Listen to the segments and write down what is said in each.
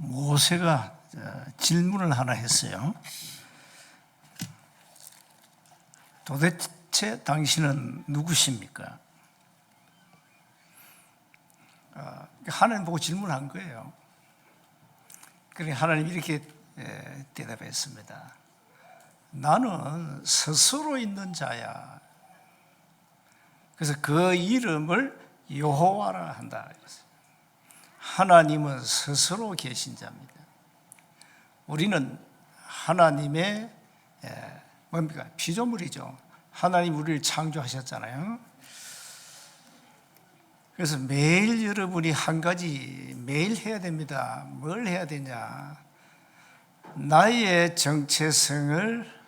모세가 질문을 하나 했어요. 도대체 당신은 누구십니까? 하나님 보고 질문한 거예요. 그러니 하나님이 이렇게 대답했습니다. 나는 스스로 있는 자야. 그래서 그 이름을 여호와라 한다. 하나님은 스스로 계신 자입니다. 우리는 하나님의 뭡니까? 피조물이죠. 하나님 우리를 창조하셨잖아요. 그래서 매일 여러분이 한 가지 매일 해야 됩니다. 뭘 해야 되냐? 나의 정체성을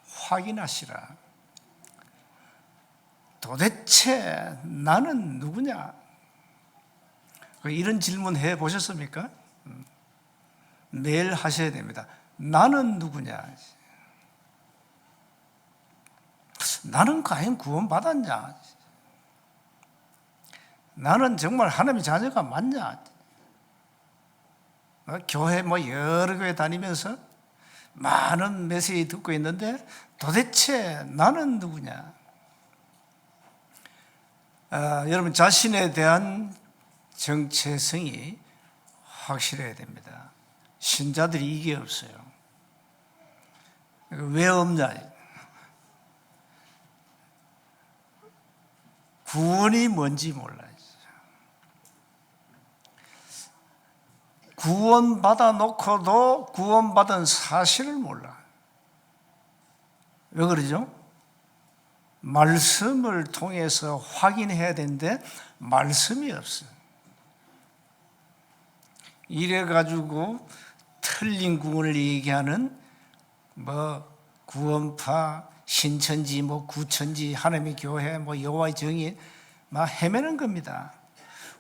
확인하시라. 도대체 나는 누구냐? 이런 질문 해 보셨습니까? 매일 하셔야 됩니다. 나는 누구냐? 나는 과연 구원받았냐? 나는 정말 하나님의 자녀가 맞냐? 교회 여러 교회 다니면서 많은 메시지 듣고 있는데 도대체 나는 누구냐? 여러분 자신에 대한 정체성이 확실해야 됩니다. 신자들이 이게 없어요. 왜 없냐? 구원이 뭔지 몰라요. 구원받아 놓고도 구원받은 사실을 몰라. 왜 그러죠? 말씀을 통해서 확인해야 되는데 말씀이 없어요. 이래가지고 틀린 구원을 얘기하는 구원파, 신천지, 구천지, 하나님의 교회, 여호와의 정의 헤매는 겁니다.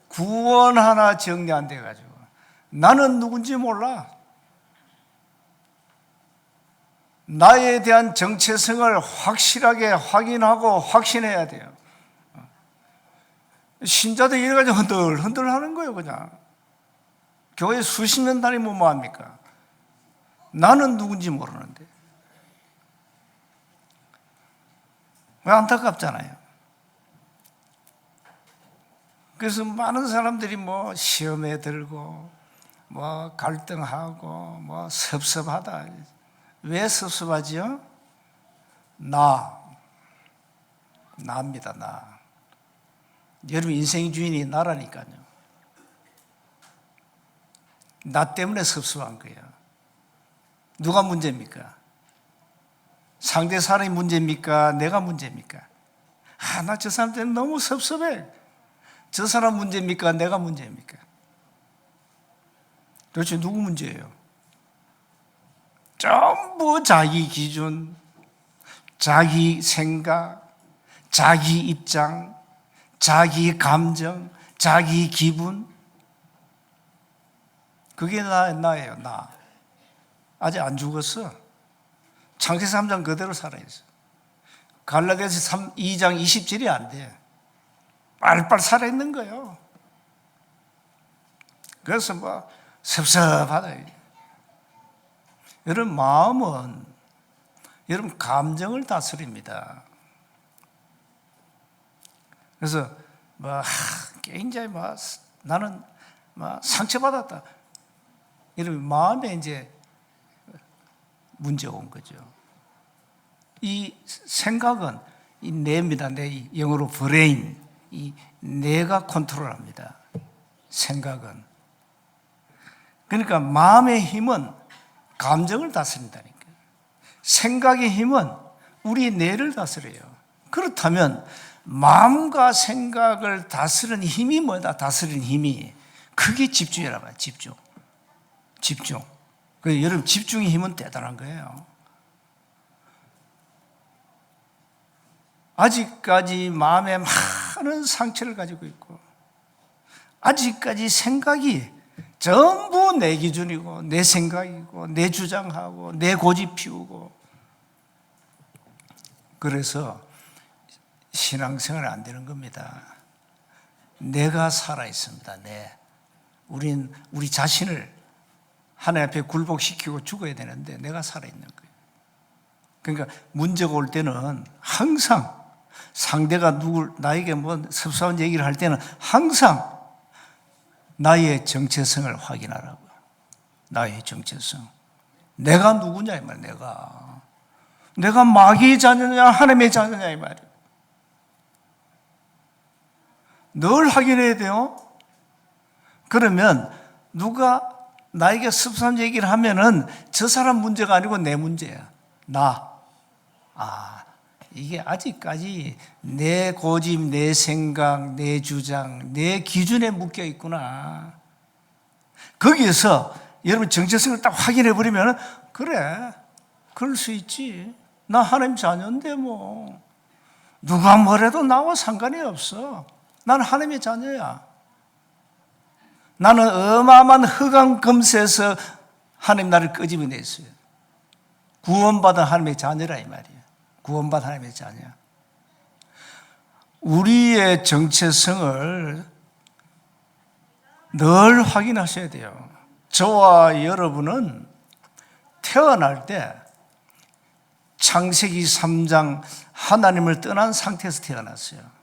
구원 하나 정리 안 돼가지고 나는 누군지 몰라. 나에 대한 정체성을 확실하게 확인하고 확신해야 돼요. 신자들 이래가지고 흔들흔들 하는 거예요, 그냥. 교회 수십 년 다니면 뭐합니까? 나는 누군지 모르는데. 왜 안타깝잖아요. 그래서 많은 사람들이 시험에 들고, 갈등하고, 섭섭하다. 왜 섭섭하지요? 나입니다, 나. 여러분 인생 주인이 나라니까요. 나 때문에 섭섭한 거예요. 누가 문제입니까? 상대 사람이 문제입니까? 내가 문제입니까? 나 저 사람 때문에 너무 섭섭해. 저 사람 문제입니까? 내가 문제입니까? 도대체 누구 문제예요? 전부 자기 기준, 자기 생각, 자기 입장, 자기 감정, 자기 기분. 그게 나예요, 나. 아직 안 죽었어. 창세기 3장 그대로 살아있어. 갈라디아서 2장 20절이 안 돼. 빨빨 살아있는 거예요. 그래서 섭섭하다. 여러분 마음은 여러분 감정을 다스립니다. 그래서 굉장히 나는 상처받았다. 여러분 마음에 이제 문제가 온 거죠. 이 생각은 이 뇌입니다. 뇌, 영어로 브레인. 이 뇌가 컨트롤합니다. 생각은. 그러니까 마음의 힘은 감정을 다스린다니까. 생각의 힘은 우리 뇌를 다스려요. 그렇다면 마음과 생각을 다스리는 힘이 뭐다? 다스리는 힘이 그게 집중이라고 봐요. 집중. 그래서 여러분 집중의 힘은 대단한 거예요. 아직까지 마음에 많은 상처를 가지고 있고 아직까지 생각이 전부 내 기준이고 내 생각이고 내 주장하고 내 고집 피우고 그래서 신앙생활이 안 되는 겁니다. 내가 살아있습니다. 우리 자신을 하나님 앞에 굴복시키고 죽어야 되는데 내가 살아있는 거예요. 그러니까 문제가 올 때는 항상 상대가 나에게 뭐 섭섭한 얘기를 할 때는 항상 나의 정체성을 확인하라고요. 나의 정체성. 내가 누구냐 이 말이에요. 내가 마귀의 자녀냐 하나님의 자녀냐 이 말이에요. 늘 확인해야 돼요. 그러면 누가 나에게 섭섭한 얘기를 하면은 저 사람 문제가 아니고 내 문제야. 이게 아직까지 내 고집, 내 생각, 내 주장, 내 기준에 묶여 있구나. 거기에서 여러분 정체성을 딱 확인해 버리면 그래, 그럴 수 있지. 나 하나님 자녀인데 뭐 누가 뭐래도 나와 상관이 없어. 나는 하나님의 자녀야. 나는 어마어마한 흑암 금세에서 하나님 나를 끄집어냈어요. 구원받은 하나님의 자녀라 이 말이에요. 구원받은 하나님의 자녀. 우리의 정체성을 늘 확인하셔야 돼요. 저와 여러분은 태어날 때 창세기 3장 하나님을 떠난 상태에서 태어났어요.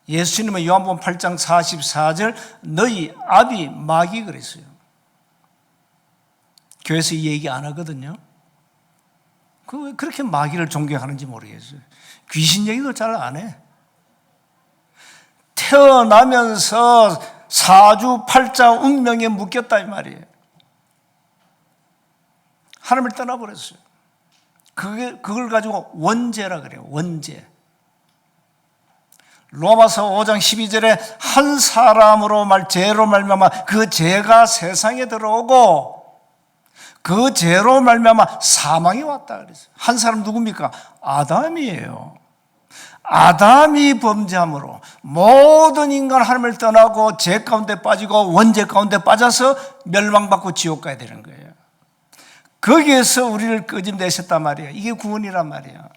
예수님은 요한복음 8장 44절 너희 아비 마귀 그랬어요. 교회에서 이 얘기 안 하거든요. 그렇게 마귀를 존경하는지 모르겠어요. 귀신 얘기도 잘 안 해. 태어나면서 사주팔자 운명에 묶였다 이 말이에요. 하나님을 떠나버렸어요. 그걸 가지고 원죄라 그래요. 원죄. 로마서 5장 12절에 한 사람으로 죄로 말미암아 그 죄가 세상에 들어오고 그 죄로 말미암아 사망이 왔다 그랬어요. 한 사람 누굽니까? 아담이에요. 아담이 범죄함으로 모든 인간 하나님을 떠나고 죄 가운데 빠지고 원죄 가운데 빠져서 멸망받고 지옥 가야 되는 거예요. 거기에서 우리를 끄집내셨단 말이에요. 이게 구원이란 말이에요.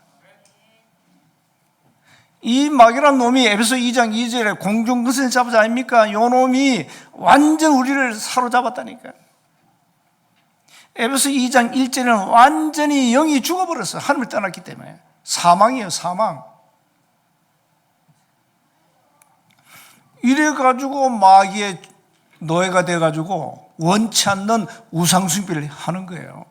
이 마귀란 놈이 에베소 2장 2절에 공중근세 잡지 아닙니까? 이 놈이 완전 우리를 사로잡았다니까요. 에베소 2장 1절에는 완전히 영이 죽어버렸어요. 하나님을 떠났기 때문에. 사망이에요, 사망. 이래가지고 마귀의 노예가 돼가지고 원치 않는 우상숭배를 하는 거예요.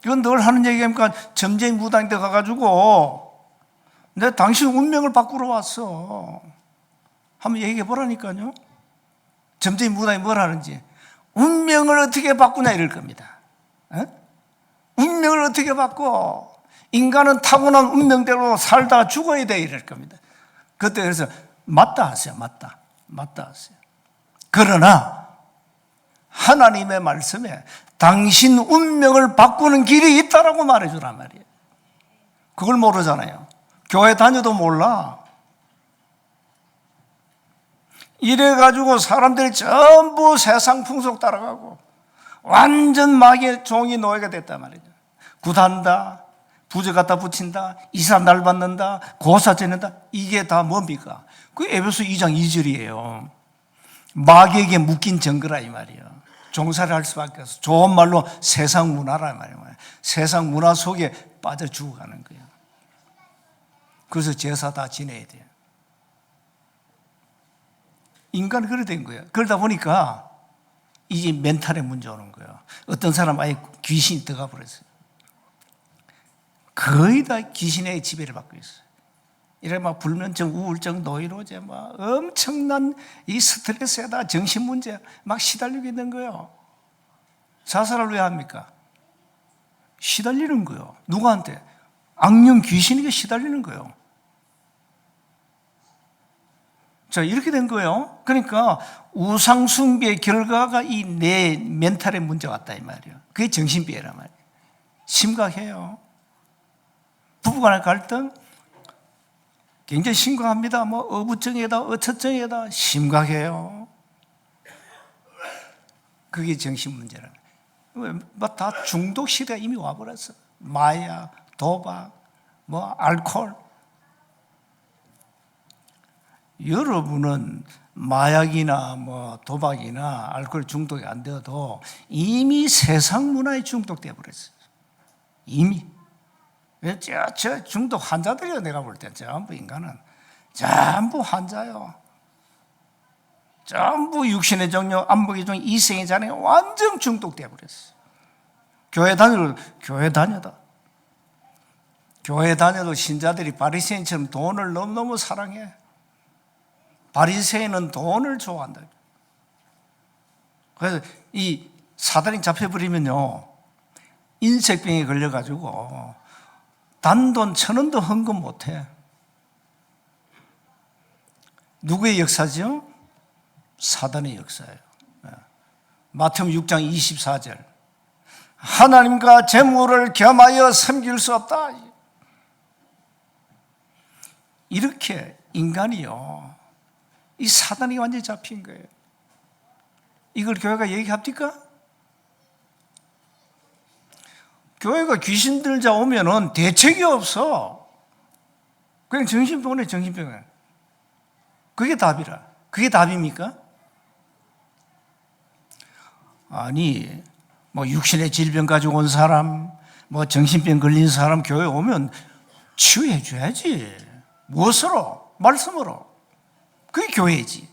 이건 늘 하는 얘기니까 점쟁이 무당에 가가지고 내가 당신 운명을 바꾸러 왔어. 한번 얘기해 보라니까요. 점쟁이 무당이 뭘 하는지. 운명을 어떻게 바꾸냐 이럴 겁니다. 운명을 어떻게 바꿔? 인간은 타고난 운명대로 살다가 죽어야 돼 이럴 겁니다. 그때 그래서 맞다 하세요. 맞다 하세요. 그러나 하나님의 말씀에 당신 운명을 바꾸는 길이 있다라고 말해주란 말이에요. 그걸 모르잖아요. 교회 다녀도 몰라. 이래가지고 사람들이 전부 세상 풍속 따라가고 완전 마귀의 종이 노예가 됐단 말이죠. 굿한다, 부재 갖다 붙인다, 이사 날 받는다, 고사 지낸다. 이게 다 뭡니까? 그 에베소 2장 2절이에요. 마귀에게 묶인 정거라 이 말이에요. 종살이 할 수밖에 없어. 좋은 말로 세상 문화라 말이에요. 세상 문화 속에 빠져 죽어가는 거예요. 그래서 제사 다 지내야 돼요. 인간은 그래 된 거예요. 그러다 보니까 이제 멘탈에 문제 오는 거예요. 어떤 사람 아예 귀신이 들어가 버렸어요. 거의 다 귀신의 지배를 받고 있어요. 이래 막 불면증, 우울증, 노이로제 막 엄청난 이 스트레스에다 정신 문제 막 시달리고 있는 거예요. 자살을 왜 합니까? 시달리는 거예요. 누구한테? 악령 귀신에게 시달리는 거예요. 자, 이렇게 된 거예요. 그러니까 우상숭배의 결과가 이 내 멘탈에 문제 왔다 이 말이에요. 그게 정신병이란 말이에요. 심각해요. 부부간의 갈등 굉장히 심각합니다. 뭐 어부증이다, 어처증이다 심각해요. 그게 정신 문제라. 다 중독 시대가 이미 와버렸어. 마약, 도박, 뭐 알코올. 여러분은 마약이나 뭐 도박이나 알코올 중독이 안 되어도 이미 세상 문화에 중독되어 버렸어요. 이미. 저 중독 환자들이요. 내가 볼 때 전부 인간은 전부 환자요. 전부 육신의 종류, 안목의 종류, 이생의 잔에 완전 중독되어 버렸어요. 교회 다녀도 신자들이 바리새인처럼 돈을 너무너무 사랑해. 바리새인은 돈을 좋아한다. 그래서 이 사단이 잡혀버리면요, 인색병에 걸려가지고 단돈 1,000원도 헌금 못해. 누구의 역사죠? 사단의 역사예요. 마태복음 6장 24절. 하나님과 재물을 겸하여 섬길 수 없다. 이렇게 인간이요, 이 사단이 완전히 잡힌 거예요. 이걸 교회가 얘기합니까? 교회가 귀신 들자 오면은 대책이 없어. 그냥 정신병원에 정신병원. 그게 답이라. 그게 답입니까? 아니, 뭐 육신의 질병 가지고 온 사람, 뭐 정신병 걸린 사람 교회 오면 치유해 줘야지. 무엇으로? 말씀으로. 그게 교회지.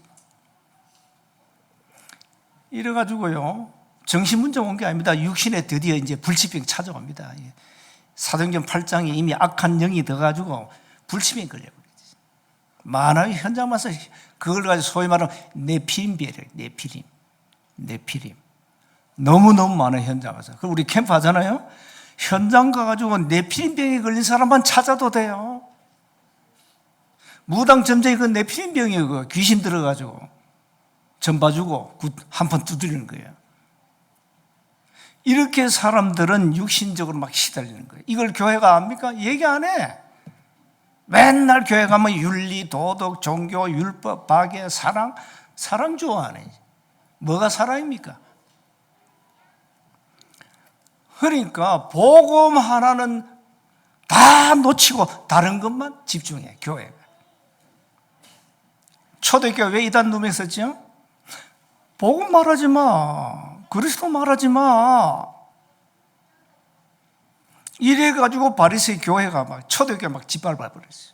이래가지고요, 정신문제 온 게 아닙니다. 육신에 드디어 이제 불치병 찾아옵니다. 사도행전 8장에 이미 악한 영이 들어가지고 불치병 걸려버리지. 만화의 현장 와서 그걸 가지고 소위 말하면 네피림비래. 네피림. 너무너무 많은 현장 와서. 그럼 우리 캠프 하잖아요. 현장 가가지고 네피림병에 걸린 사람만 찾아도 돼요. 무당 점쟁이 그 네피림병이에요. 그 귀신 들어가지고 전 봐주고 한 번 두드리는 거예요. 이렇게 사람들은 육신적으로 막 시달리는 거예요. 이걸 교회가 압니까? 얘기 안 해. 맨날 교회 가면 윤리, 도덕, 종교, 율법, 박애, 사랑 좋아하네. 뭐가 사랑입니까? 그러니까 복음 하나는 다 놓치고 다른 것만 집중해, 교회가. 초대교회 왜 이단 누명 썼죠? 복음 말하지 마. 그리스도 말하지 마. 이래가지고 바리새인 교회가 막 초대교회 막 짓밟아 버렸어요.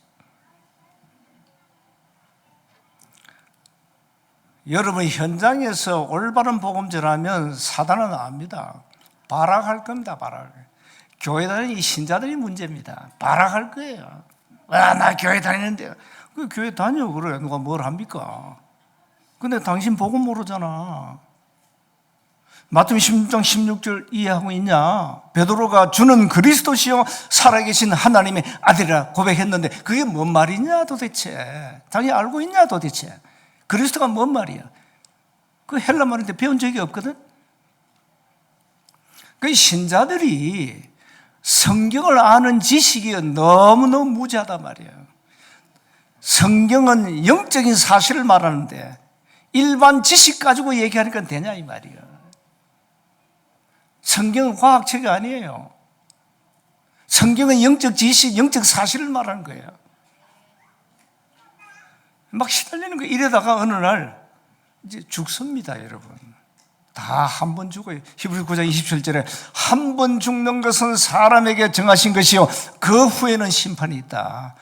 여러분 현장에서 올바른 복음 전하면 사단은 압니다. 발악할 겁니다. 발악. 교회 다니는 신자들이 문제입니다. 발악할 거예요. 나 교회 다니는데. 그 교회 다녀 그래. 누가 뭘 합니까? 근데 당신 복음 모르잖아. 마태복음 16장 16절 이해하고 있냐? 베드로가 주는 그리스도시요 살아계신 하나님의 아들이라 고백했는데 그게 뭔 말이냐 도대체? 당연히 알고 있냐 도대체? 그리스도가 뭔 말이야? 그 헬라 말인데 배운 적이 없거든? 그 신자들이 성경을 아는 지식이 너무너무 무지하단 말이에요. 성경은 영적인 사실을 말하는데 일반 지식 가지고 얘기하니까 되냐 이 말이에요. 성경은 과학책이 아니에요. 성경은 영적 지식, 영적 사실을 말하는 거예요. 막 시달리는 거예요. 이러다가 어느 날 이제 죽습니다, 여러분. 다 한 번 죽어요. 히브리서 9장 27절에 한 번 죽는 것은 사람에게 정하신 것이요 그 후에는 심판이 있다.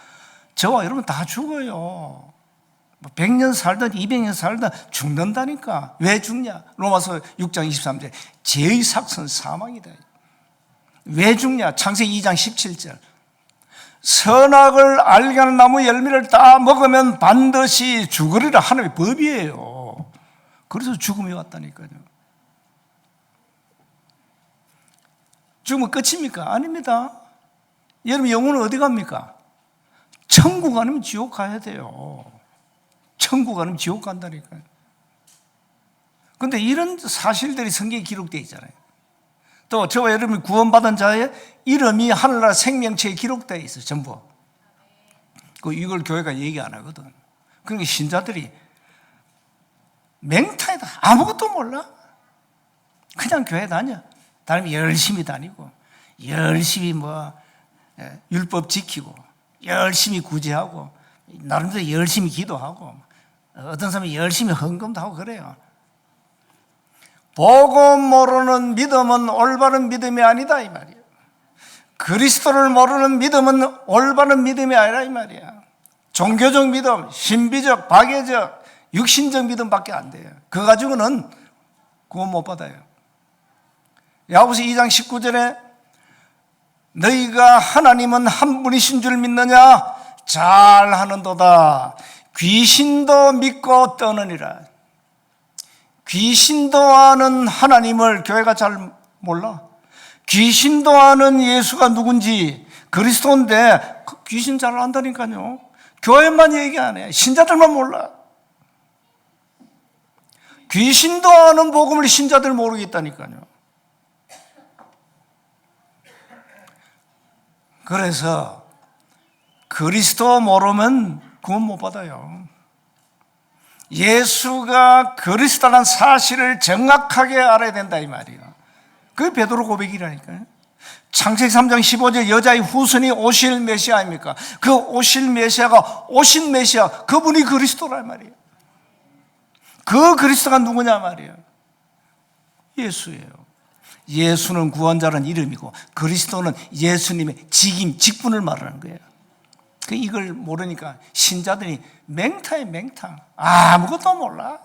저와 여러분 다 죽어요. 100년 살든 200년 살든 죽는다니까. 왜 죽냐? 로마서 6장 23절 죄의 삭은 사망이다. 왜 죽냐? 창세기 2장 17절 선악을 알게 하는 나무 열매를 따 먹으면 반드시 죽으리라. 하나님의 법이에요. 그래서 죽음이 왔다니까요. 죽으면 끝입니까? 아닙니다. 여러분 영혼은 어디 갑니까? 천국 아니면 지옥 가야 돼요. 천국 아니면 지옥 간다니까요. 그런데 이런 사실들이 성경에 기록되어 있잖아요. 또 저와 여러분이 구원받은 자의 이름이 하늘나라 생명체에 기록되어 있어요. 전부. 이걸 교회가 얘기 안 하거든. 그러니까 신자들이 맹탕이다. 아무것도 몰라. 그냥 교회 다녀. 다니면 열심히 다니고 열심히 율법 지키고 열심히 구제하고 나름대로 열심히 기도하고 어떤 사람이 열심히 헌금도 하고 그래요. 보고 모르는 믿음은 올바른 믿음이 아니다 이 말이에요. 그리스도를 모르는 믿음은 올바른 믿음이 아니라 이 말이야. 종교적 믿음, 신비적, 박애적, 육신적 믿음밖에 안 돼요. 그거 가지고는 구원 못 받아요. 야고보서 2장 19절에 너희가 하나님은 한 분이신 줄 믿느냐? 잘하는도다. 귀신도 믿고 떠느니라. 귀신도 아는 하나님을 교회가 잘 몰라. 귀신도 아는 예수가 누군지, 그리스도인데 귀신 잘 안다니까요. 교회만 얘기 안 해. 신자들만 몰라. 귀신도 아는 복음을 신자들 모르겠다니까요. 그래서 그리스도 모르면 구원 못 받아요. 예수가 그리스도라는 사실을 정확하게 알아야 된다 이 말이에요. 그게 베드로 고백이라니까요. 창세기 3장 15절 여자의 후손이 오실 메시아입니까? 그 오실 메시아가 오신 메시아, 그분이 그리스도란 말이에요. 그 그리스도가 누구냐 말이에요. 예수예요. 예수는 구원자라는 이름이고 그리스도는 예수님의 직임, 직분을 말하는 거예요. 이걸 모르니까 신자들이 맹탕이에요, 맹탕. 아무것도 몰라.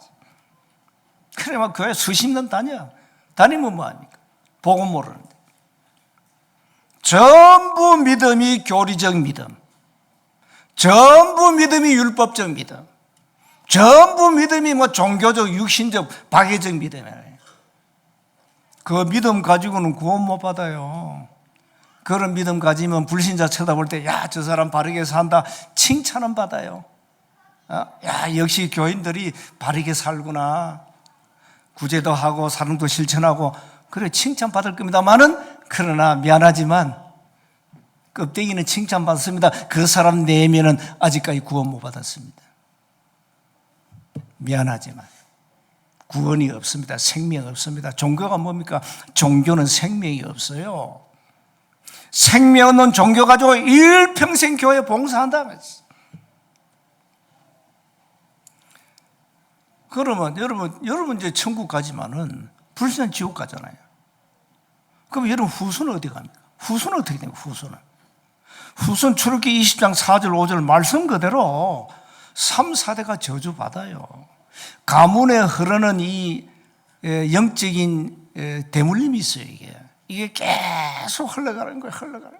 그래 막 교회 수십 년 다니면 뭐합니까? 복음 모르는데. 전부 믿음이 교리적 믿음, 전부 믿음이 율법적 믿음, 전부 믿음이 뭐 종교적, 육신적, 박애적 믿음이에요. 그 믿음 가지고는 구원 못 받아요. 그런 믿음 가지면 불신자 쳐다볼 때, 야, 저 사람 바르게 산다, 칭찬은 받아요. 야, 역시 교인들이 바르게 살구나. 구제도 하고 사랑도 실천하고, 그래, 칭찬받을 겁니다만은, 그러나 미안하지만, 껍데기는 칭찬받습니다. 그 사람 내면은 아직까지 구원 못 받았습니다. 미안하지만. 구원이 없습니다. 생명이 없습니다. 종교가 뭡니까? 종교는 생명이 없어요. 생명 없는 종교 가지고 일평생 교회 봉사한다. 그러면 여러분 이제 천국 가지만은 불신은 지옥 가잖아요. 그럼 여러분 후손은 어디 갑니까? 후손은 어떻게 됩니까? 후손 출애굽기 20장 4절 5절 말씀 그대로 3, 4대가 저주받아요. 가문에 흐르는 이 영적인 대물림이 있어요. 이게 계속 흘러가는 거예요.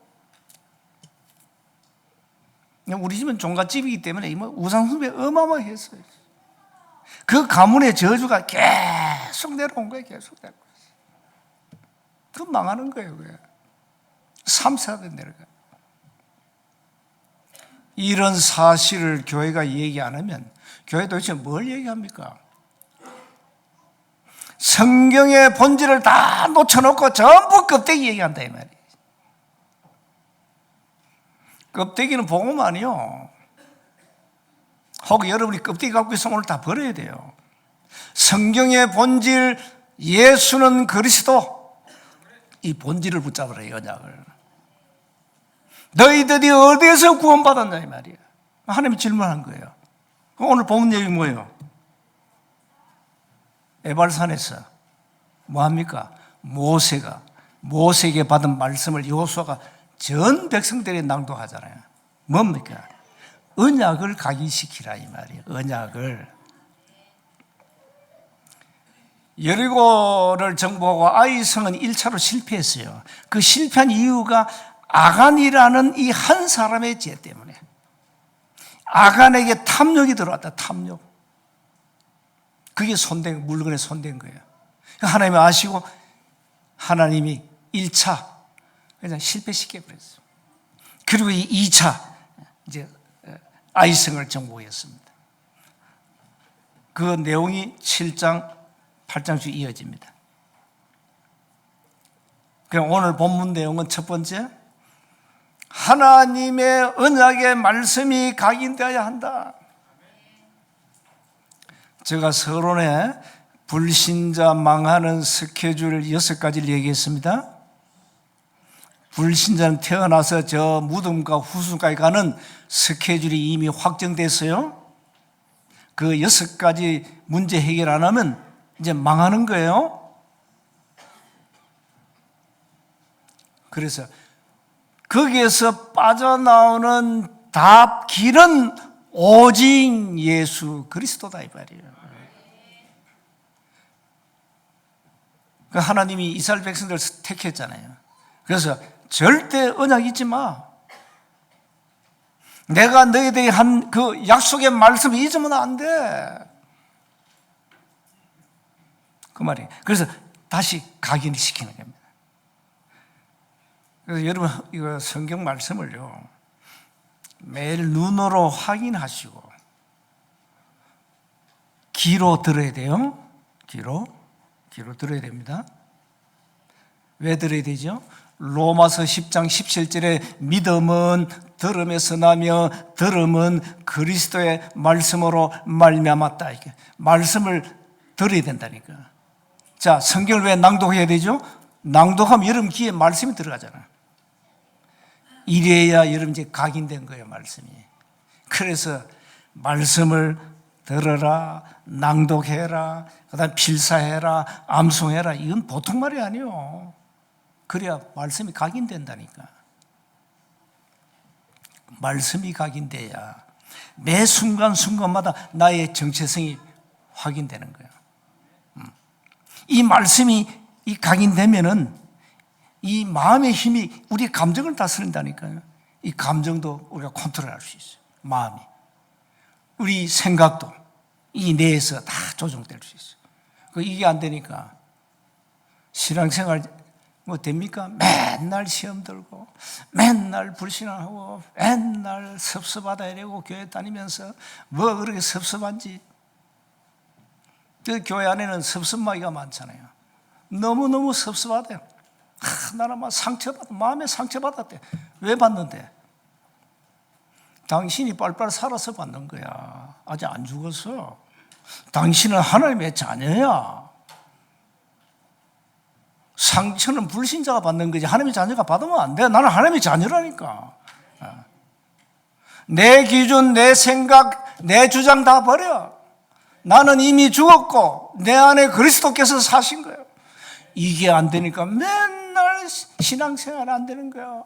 우리 집은 종갓집이기 때문에 우상숭배 어마어마했어요. 그 가문의 저주가 계속 내려온 거예요. 그 망하는 거예요. 3, 4대 내려가요. 이런 사실을 교회가 얘기 안 하면 교회 도대체 뭘 얘기합니까? 성경의 본질을 다 놓쳐놓고 전부 껍데기 얘기한다 이 말이에요. 껍데기는 복음 아니요. 혹 여러분이 껍데기 갖고 있으면 오늘 다 버려야 돼요. 성경의 본질, 예수는 그리스도, 이 본질을 붙잡으라 이 언약을. 너희들이 어디에서 구원받았냐 이 말이에요. 하나님이 질문한 거예요. 오늘 본문 내용이 뭐예요? 에발산에서 뭐합니까? 모세에게 받은 말씀을 여호수아가 전 백성들이 낭독하잖아요. 뭡니까? 언약을 각인시키라 이 말이에요. 언약을. 여리고를 정복하고 아이성은 1차로 실패했어요. 그 실패한 이유가 아간이라는 이 한 사람의 죄 때문에. 아간에게 탐욕이 들어왔다. 탐욕. 그게 물건에 손댄 거예요. 하나님이 아시고 하나님이 1차 그냥 실패시켜 버렸어요. 그리고 이 2차 이제 아이성을 정복했습니다. 그 내용이 7장 8장씩 이어집니다. 그럼 오늘 본문 내용은 첫 번째, 하나님의 언약의 말씀이 각인되어야 한다. 제가 서론에 불신자 망하는 스케줄 6가지를 얘기했습니다. 불신자는 태어나서 저 무덤과 후순까지 가는 스케줄이 이미 확정됐어요. 그 6가지 문제 해결 안 하면 이제 망하는 거예요. 그래서 거기에서 빠져나오는 답, 길은 오직 예수 그리스도다 이 말이에요. 하나님이 이스라엘 백성들을 택했잖아요. 그래서 절대 언약 잊지 마. 내가 너희들에게 한 그 약속의 말씀을 잊으면 안 돼. 그 말이에요. 그래서 다시 각인을 시키는 겁니다. 그래서 여러분 이거 성경 말씀을요 매일 눈으로 확인하시고 귀로 들어야 돼요. 귀로 들어야 됩니다. 왜 들어야 되죠? 로마서 10장 17절에 믿음은 들음에서 나며 들음은 그리스도의 말씀으로 말미암았다. 이렇게 말씀을 들어야 된다니까. 자, 성경을 왜 낭독해야 되죠? 낭독하면 여러분 귀에 말씀이 들어가잖아. 이래야 여러분 이제 각인된 거예요, 말씀이. 그래서 말씀을 들어라, 낭독해라, 그다음 필사해라, 암송해라. 이건 보통 말이 아니에요. 그래야 말씀이 각인된다니까. 말씀이 각인돼야 매 순간순간마다 나의 정체성이 확인되는 거예요. 이 말씀이 각인되면은 이 마음의 힘이 우리 감정을 다스린다니까요. 이 감정도 우리가 컨트롤할 수 있어요. 마음이. 우리 생각도 이 내에서 다 조정될 수 있어요. 이게 안 되니까 신앙생활 뭐 됩니까? 맨날 시험 들고 맨날 불신앙하고 맨날 섭섭하다 이러고 교회 다니면서 뭐 그렇게 섭섭한지. 그 교회 안에는 섭섭마귀가 많잖아요. 너무너무 섭섭하대요. 나는 막 상처받았다. 마음에 상처받았대. 왜 받는데? 당신이 빨빨 살아서 받는 거야. 아직 안 죽었어. 당신은 하나님의 자녀야. 상처는 불신자가 받는 거지 하나님의 자녀가 받으면 안 돼. 나는 하나님의 자녀라니까. 내 기준, 내 생각, 내 주장 다 버려. 나는 이미 죽었고 내 안에 그리스도께서 사신 거예요. 이게 안 되니까 맨날 신앙생활 안 되는 거야.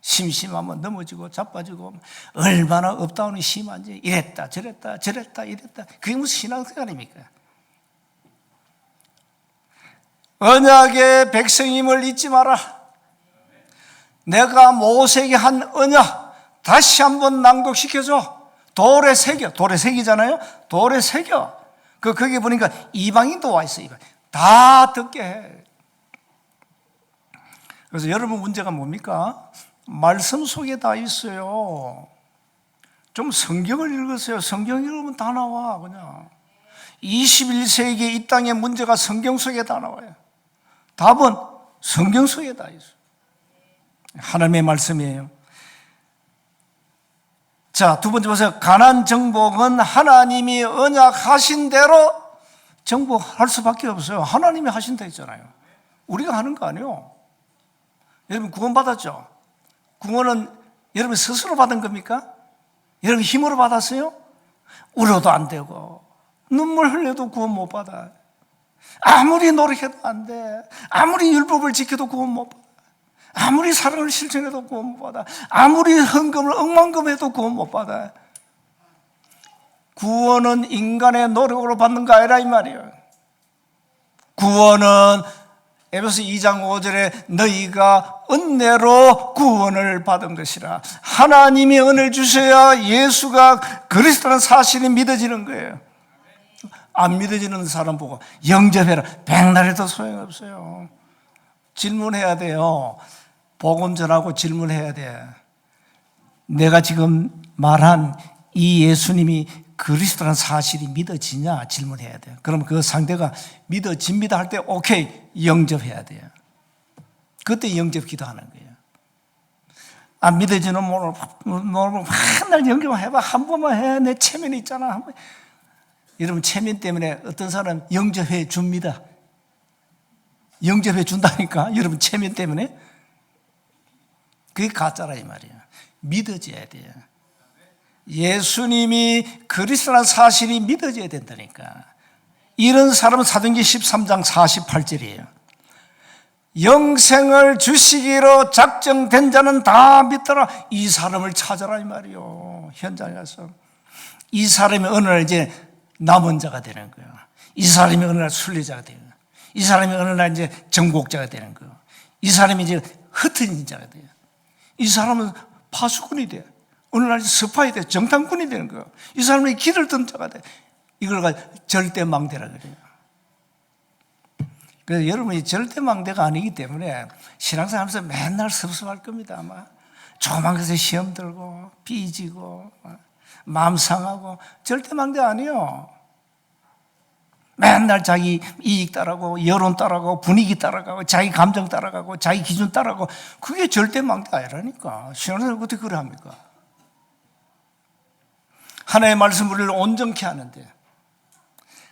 심심하면 넘어지고 자빠지고 얼마나 업다운이 심한지 이랬다 저랬다 이랬다. 그게 무슨 신앙생활입니까? 언약의 백성임을 잊지 마라. 내가 모세에게 한 언약 다시 한번 낭독시켜줘. 돌에 새겨. 돌에 새기잖아요. 돌에 새겨. 거기 보니까 이방인도 와 있어. 이방인. 다 듣게 해. 그래서 여러분 문제가 뭡니까? 말씀 속에 다 있어요. 좀 성경을 읽으세요. 성경 읽으면 다 나와 그냥. 21세기 이 땅의 문제가 성경 속에 다 나와요. 답은 성경 속에 다 있어요. 하나님의 말씀이에요. 자, 두 번째 보세요. 가난 정복은 하나님이 언약하신 대로 정복할 수밖에 없어요. 하나님이 하신다 했잖아요. 우리가 하는 거 아니에요. 여러분 구원 받았죠? 구원은 여러분 스스로 받은 겁니까? 여러분 힘으로 받았어요? 울어도 안 되고 눈물 흘려도 구원 못 받아. 아무리 노력해도 안 돼. 아무리 율법을 지켜도 구원 못 받아. 아무리 사랑을 실천해도 구원 못 받아. 아무리 헌금을 억만금해도 구원 못 받아. 구원은 인간의 노력으로 받는 거 아니라 이 말이에요. 구원은 에베소 2장 5절에 너희가 은혜로 구원을 받은 것이라. 하나님이 은혜를 주셔야 예수가 그리스도라는 사실이 믿어지는 거예요. 안 믿어지는 사람 보고 영접해라. 백날 해도 소용없어요. 질문해야 돼요. 복음 전하고 질문해야 돼. 내가 지금 말한 이 예수님이 그리스도라는 사실이 믿어지냐 질문해야 돼요. 그럼 그 상대가 믿어집니다 할 때 오케이 영접해야 돼요. 그때 영접 기도하는 거예요. 안 믿어지는 모르고 맨날 영접해봐. 한 번만 해. 내 체면이 있잖아. 여러분 체면 때문에 어떤 사람 영접해 줍니다. 영접해 준다니까. 여러분 체면 때문에. 그게 가짜라 이 말이에요. 믿어져야 돼요. 예수님이 그리스도라는 사실이 믿어져야 된다니까. 이런 사람은 사도행전 13장 48절이에요. 영생을 주시기로 작정된 자는 다 믿더라. 이 사람을 찾아라 이 말이요. 현장에 가서 이 사람이 어느 날 이제 남은 자가 되는 거예요. 이 사람이 어느 날 순례자가 되는 거예요. 이 사람이 어느 날 이제 정복자가 되는 거예요. 이 사람이 이제 흩어진 자가 돼요. 이 사람은 파수꾼이 돼요. 어느 날 스파이 돼, 정탐꾼이 되는 거예요. 이 사람이 길을 든 자가 돼. 이걸 가지고 절대망대라 그래요. 그래서 여러분이 절대망대가 아니기 때문에 신앙생활 하면서 맨날 섭섭할 겁니다. 아마 조그만 것에 시험 들고 삐지고 마음 상하고. 절대망대가 아니에요. 맨날 자기 이익 따라가고 여론 따라가고 분위기 따라가고 자기 감정 따라가고 자기 기준 따라가고. 그게 절대망대가 아니라니까. 신앙생활 어떻게 그래 합니까? 하나님의 말씀을 우리를 온전케 하는데,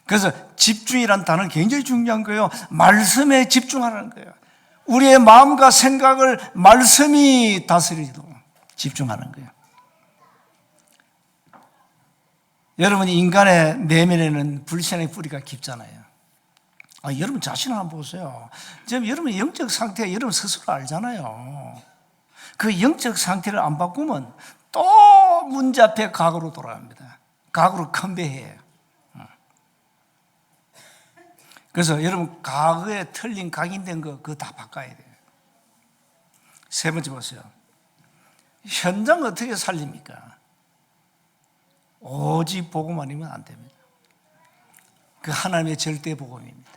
그래서 집중이라는 단어는 굉장히 중요한 거예요. 말씀에 집중하라는 거예요. 우리의 마음과 생각을 말씀이 다스리도록 집중하는 거예요. 여러분이 인간의 내면에는 불신의 뿌리가 깊잖아요. 여러분 자신을 한번 보세요. 지금 여러분의 영적 상태가 여러분 스스로 알잖아요. 그 영적 상태를 안 바꾸면 또 문제 앞에 과거로 돌아갑니다. 과거로 컨베해요. 그래서 여러분 과거에 틀린 각인된 거 그거 다 바꿔야 돼요. 세 번째 보세요. 현장 어떻게 살립니까? 오직 복음만이면 안 됩니다. 그 하나님의 절대 복음입니다.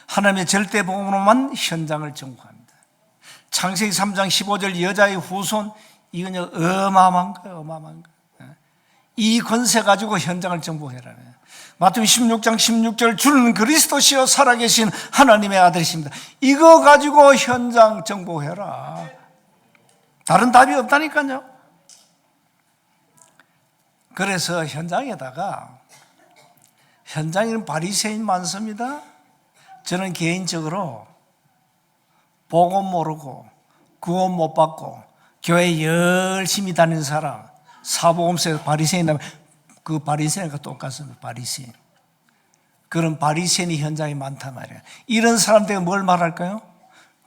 하나님의 절대 복음으로만 현장을 정복합니다. 창세기 3장 15절 여자의 후손, 이건 어마어마한 거예요. 어마어마한 거예요. 이 권세 가지고 현장을 정복해라네요. 마태복음 16장 16절 주는 그리스도시요 살아계신 하나님의 아들이십니다. 이거 가지고 현장 정복해라. 다른 답이 없다니까요. 그래서 현장에다가, 현장에는 바리새인 많습니다. 저는 개인적으로 복음 모르고 구원 못 받고 교회 열심히 다니는 사람, 사복음서에 바리새인이라면 그 바리새인과 똑같습니다. 바리새인. 그런 바리새인이 현장에 많단 말이에요. 이런 사람들이 뭘 말할까요?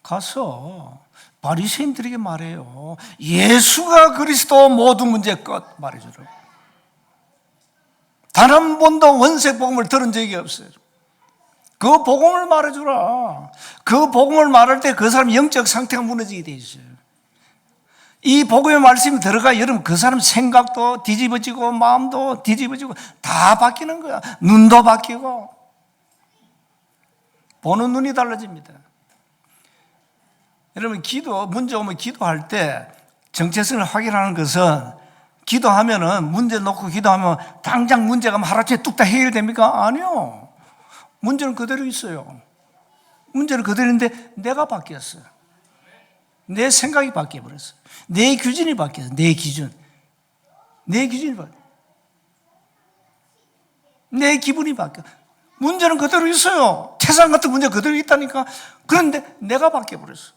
가서 바리새인들에게 말해요. 예수가 그리스도 모든 문제 끝 말해주라고. 단 한 번도 원색 복음을 들은 적이 없어요. 그 복음을 말해주라. 그 복음을 말할 때 그 사람 영적 상태가 무너지게 돼 있어요. 이 복음의 말씀이 들어가 여러분 그 사람 생각도 뒤집어지고 마음도 뒤집어지고 다 바뀌는 거야. 눈도 바뀌고 보는 눈이 달라집니다. 여러분 문제 오면 기도할 때 정체성을 확인하는 것은, 기도하면은 문제 놓고 기도하면 당장 문제가 하루아침에 뚝딱 해결됩니까? 아니요. 문제는 그대로 있어요. 문제는 그대로 있는데 내가 바뀌었어요. 내 생각이 바뀌어버렸어요. 내 기준이 바뀌었어요. 내 기준이 바뀌었어요. 내 기분이 바뀌었어요. 문제는 그대로 있어요. 태산 같은 문제 그대로 있다니까. 그런데 내가 바뀌어버렸어요.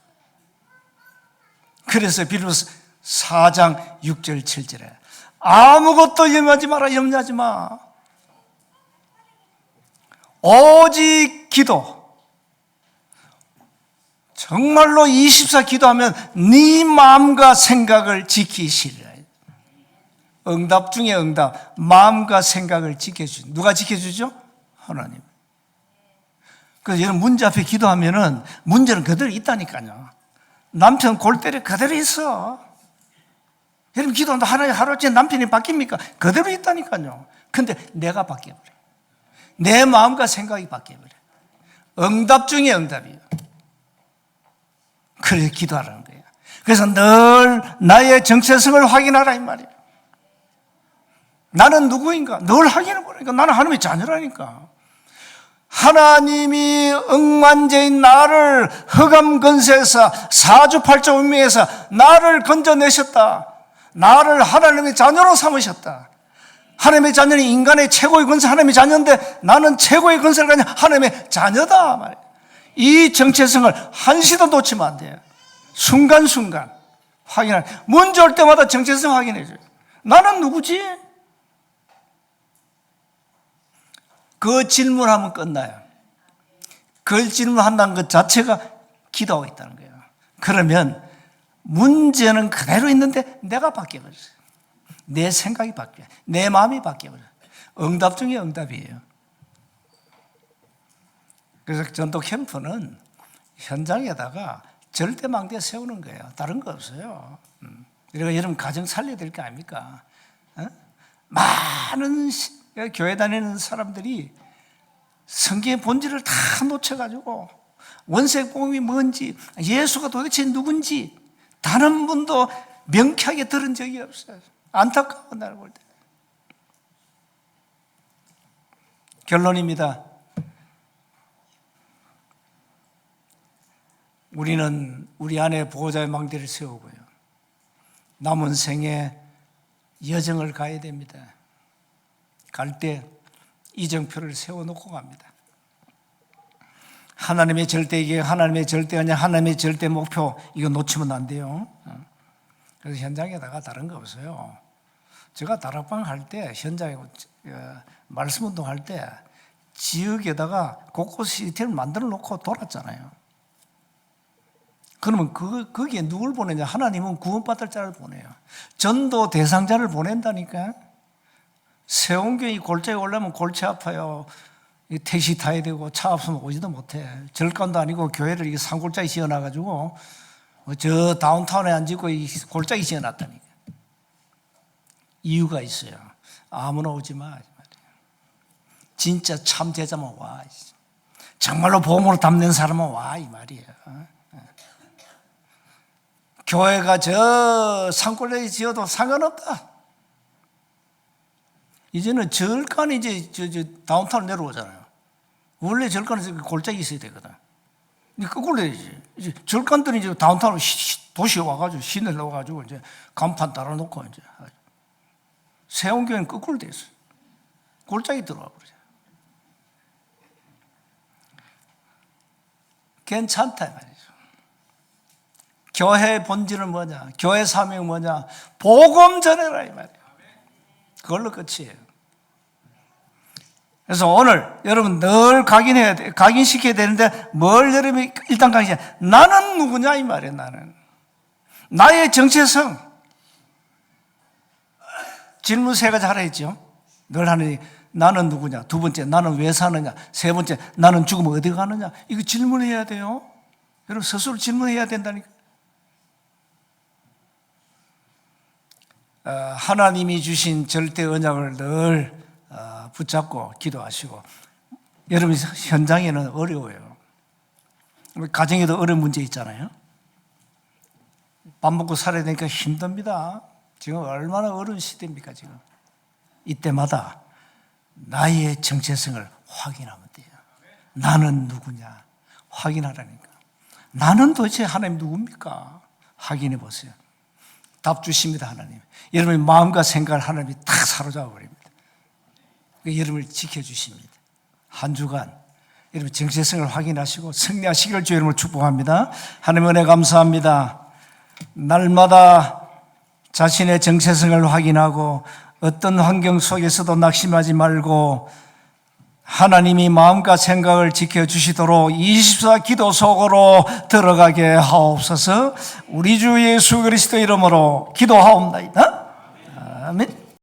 그래서 빌립보서 4장 6절 7절에 아무것도 염려하지 마. 오직 기도. 정말로 24 기도하면 네 마음과 생각을 지키시리라. 응답 중에 응답. 마음과 생각을 지켜주죠. 누가 지켜주죠? 하나님. 그래서 여러분 문제 앞에 기도하면은 문제는 그대로 있다니까요. 남편 골 때려 그대로 있어. 여러분 기도한다 하나님 하루아침에 남편이 바뀝니까? 그대로 있다니까요. 근데 내가 바뀌어버려. 내 마음과 생각이 바뀌어버려. 응답 중에 응답이에요. 그래서 기도하라는 거예요. 그래서 늘 나의 정체성을 확인하라 이 말이에요. 나는 누구인가? 늘 확인해 보니까 나는 하나님의 자녀라니까. 하나님이 억만제인 나를 흑암 근세에서 사주팔자 운명에서 나를 건져내셨다. 나를 하나님의 자녀로 삼으셨다. 하나님의 자녀는 인간의 최고의 권세 하나님의 자녀인데 나는 최고의 권세를 가진 하나님의 자녀다 말이에요. 이 정체성을 한시도 놓치면 안 돼요. 순간순간 문제 올 때마다 정체성 확인해줘요. 나는 누구지? 그 질문하면 끝나요. 그 질문한다는 것 자체가 기도하고 있다는 거예요. 그러면 문제는 그대로 있는데 내가 바뀌어버렸어요. 내 생각이 바뀌어요. 내 마음이 바뀌어버려요. 응답 중에 응답이에요. 그래서 전도 캠프는 현장에다가 절대망대 세우는 거예요. 다른 거 없어요. 그러니까 여러분 가정 살려야 될 거 아닙니까? 많은 교회 다니는 사람들이 성경의 본질을 다 놓쳐가지고 원색복음이 뭔지, 예수가 도대체 누군지 단 한 번도 명쾌하게 들은 적이 없어요. 안타까워, 나를 볼 때. 결론입니다. 우리는 우리 안에 보호자의 망대를 세우고요. 남은 생에 여정을 가야 됩니다. 갈 때 이정표를 세워놓고 갑니다. 하나님의 절대계획, 하나님의 절대언약, 하나님의 절대 목표, 이거 놓치면 안 돼요. 그래서 현장에다가 다른 거 없어요. 제가 다락방 할 때, 현장에 말씀운동 할 때 지역에다가 곳곳 시스템을 만들어 놓고 돌았잖아요. 그러면 거기에 누굴 보내냐? 하나님은 구원받을 자를 보내요. 전도 대상자를 보낸다니까. 세운교이 골짜기 올라면 골치 아파요. 택시 타야 되고 차 없으면 오지도 못해. 절간도 아니고 교회를 이게 산골짜기 지어놔가지고 저 다운타운에 안 짓고 이 골짜기 지어놨다니까. 이유가 있어요. 아무나 오지 마. 진짜 참 제자만 와. 정말로 복음으로 담는 사람은 와, 이 말이에요. 교회가 저 산골짜기 지어도 상관없다. 이제는 절간이 이제 저 다운타운 내려오잖아요. 원래 절간에서 골짜기 있어야 되거든. 근데 그걸 해야지. 이제 절간들이 이제 다운타운 도시에 와가지고 시내 나와가지고 이제 간판 달아놓고 이제 세운교회는 거꾸로 돼 있어요. 골짜기 들어와 버리죠. 괜찮다 이 말이죠. 교회의 본질은 뭐냐? 교회 사명은 뭐냐? 복음 전해라 이 말이에요. 그걸로 끝이에요. 그래서 오늘 여러분 늘 각인해야 돼. 각인시켜야 되는데 뭘 여러분이 일단 각인해야 돼. 나는 누구냐 이 말이에요. 나는 나의 정체성. 질문 세 가지 하라 했죠. 늘 하는 나는 누구냐. 두 번째 나는 왜 사느냐. 세 번째 나는 죽으면 어디 가느냐. 이거 질문해야 돼요. 여러분 스스로 질문해야 된다니까. 하나님이 주신 절대 언약을 늘 붙잡고 기도하시고. 여러분 현장에는 어려워요. 가정에도 어려운 문제 있잖아요. 밥 먹고 살아야 되니까 힘듭니다. 지금 얼마나 어려운 시대입니까 지금. 이때마다 나의 정체성을 확인하면 돼요. 나는 누구냐 확인하라니까. 나는 도대체 하나님 누굽니까? 확인해 보세요. 답 주십니다 하나님. 여러분의 마음과 생각을 하나님이 탁 사로잡아 버립니다. 여러분을 지켜주십니다. 한 주간 여러분 정체성을 확인하시고 승리하시기를 주의 이름으로 축복합니다. 하나님 은혜 감사합니다. 날마다 자신의 정체성을 확인하고 어떤 환경 속에서도 낙심하지 말고 하나님이 마음과 생각을 지켜주시도록 24 기도 속으로 들어가게 하옵소서. 우리 주 예수 그리스도 이름으로 기도하옵나이다. 아멘.